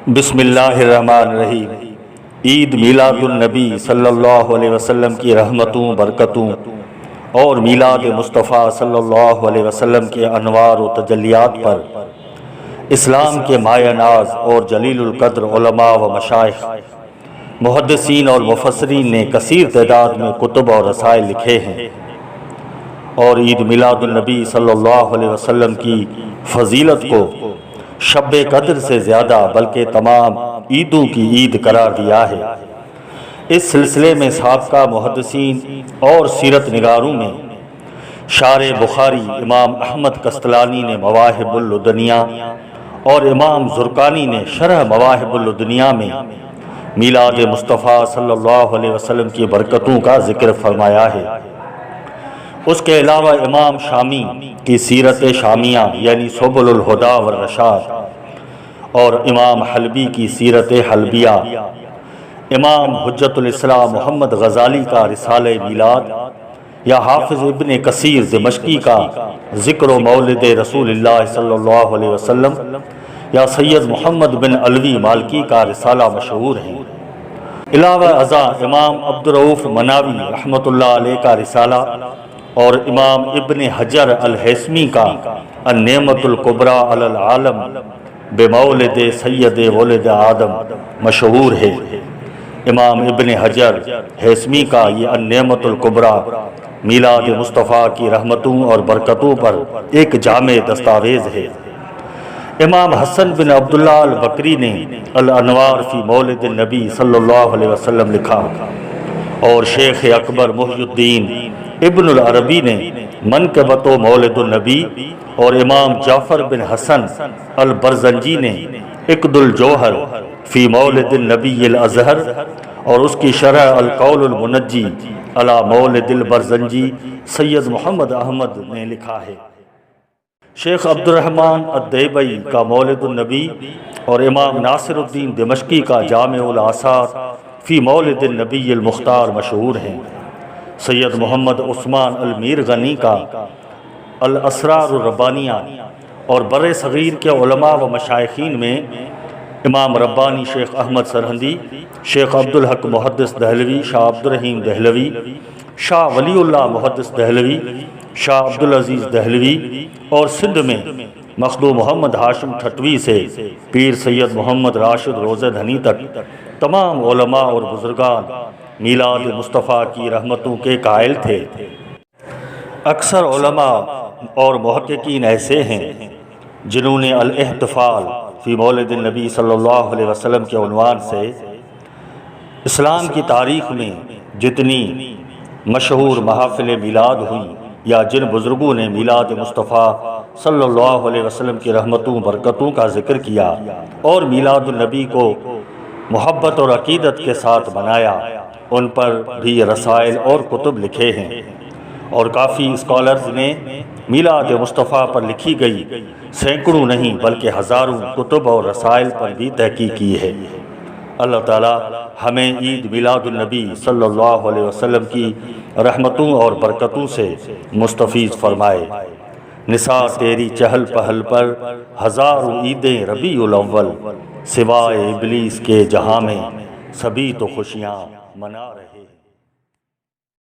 بسم اللہ الرحمن الرحیم۔ عید میلاد النبی صلی اللہ علیہ وسلم کی رحمتوں، برکتوں اور میلاد مصطفیٰ صلی اللہ علیہ وسلم کے انوار و تجلیات پر اسلام کے مایہ ناز اور جلیل القدر علماء و مشائخ، محدثین اور مفسرین نے کثیر تعداد میں کتب اور رسائل لکھے ہیں، اور عید میلاد النبی صلی اللہ علیہ وسلم کی فضیلت کو شب قدر سے زیادہ بلکہ تمام عیدوں کی عید قرار دیا ہے۔ اس سلسلے میں سابقہ محدثین اور سیرت نگاروں میں شارح بخاری امام احمد قسطلانی نے مواہب اللدنیہ اور امام زرقانی نے شرح مواہب اللدنیہ میں میلاد مصطفیٰ صلی اللہ علیہ وسلم کی برکتوں کا ذکر فرمایا ہے۔ اس کے علاوہ امام شامی کی سیرت شامیہ یعنی سبل الہدیٰ والرشاد، اور امام حلبی کی سیرت حلبیہ، امام حجت الاسلام محمد غزالی کا رسالہ میلاد، یا حافظ ابن کثیر دمشقی کا ذکر و مولد رسول اللہ صلی اللہ علیہ وسلم، یا سید محمد بن علوی مالکی کا رسالہ مشہور ہیں۔ علاوہ ازاں امام عبدالرؤف مناوی رحمۃ اللہ علیہ کا رسالہ اور امام ابن حجر الہیثمی کا النعمت الکبریٰ علی العالم بمولد سید ولد آدم مشہور ہے۔ امام ابن حجر ہیثمی کا یہ النعمت الکبریٰ میلاد مصطفیٰ کی رحمتوں اور برکتوں پر ایک جامع دستاویز ہے۔ امام حسن بن عبداللہ البکری نے الانوار فی مولد النبی صلی اللہ علیہ وسلم لکھا، اور شیخ اکبر محی الدین ابن العربی نے منقبۃ مولد النبی، اور امام جعفر بن حسن البرزنجی نے عقد الجوہر فی مولد النبی الازہر، اور اس کی شرح القول المنجی علی مولد البرزنجی سید محمد احمد نے لکھا ہے۔ شیخ عبد الرحمن الدیبئی کا مولد النبی اور امام ناصر الدین دمشقی کا جامع الآثار فی مولد النبی المختار مشہور ہیں۔ سید محمد عثمان المیر غنی کا الاسرار الربانیہ، اور بر صغیر کے علماء و مشائخین میں امام ربانی شیخ احمد سرہندی، شیخ عبدالحق محدث دہلوی، شاہ عبدالرحیم دہلوی، شاہ ولی اللہ محدث دہلوی، شاہ عبدالعزیز دہلوی، اور سندھ میں مخدوم محمد ہاشم ٹھٹوی سے پیر سید محمد راشد روزہ دھنی تک تمام علماء اور بزرگان میلاد مصطفیٰ کی رحمتوں کے قائل تھے۔ اکثر علماء اور محققین ایسے ہیں جنہوں نے الاحتفال فی مولد النبی صلی اللہ علیہ وسلم کے عنوان سے اسلام کی تاریخ میں جتنی مشہور محافل میلاد ہوئی، یا جن بزرگوں نے میلاد مصطفیٰ صلی اللہ علیہ وسلم کی رحمتوں برکتوں کا ذکر کیا اور میلاد النبی کو محبت اور عقیدت کے ساتھ منایا، ان پر بھی رسائل اور کتب لکھے ہیں، اور کافی اسکالرز نے میلاد مصطفیٰ پر لکھی گئی سینکڑوں نہیں بلکہ ہزاروں کتب اور رسائل پر بھی تحقیق کی ہے۔ اللہ تعالی ہمیں عید میلاد النبی صلی اللہ علیہ وسلم کی رحمتوں اور برکتوں سے مستفیض فرمائے۔ نثار تیری چہل پہل پر ہزاروں عیدیں ربیع الاول، سوائے ابلیس کے جہاں میں سبھی تو خوشیاں منا رہے۔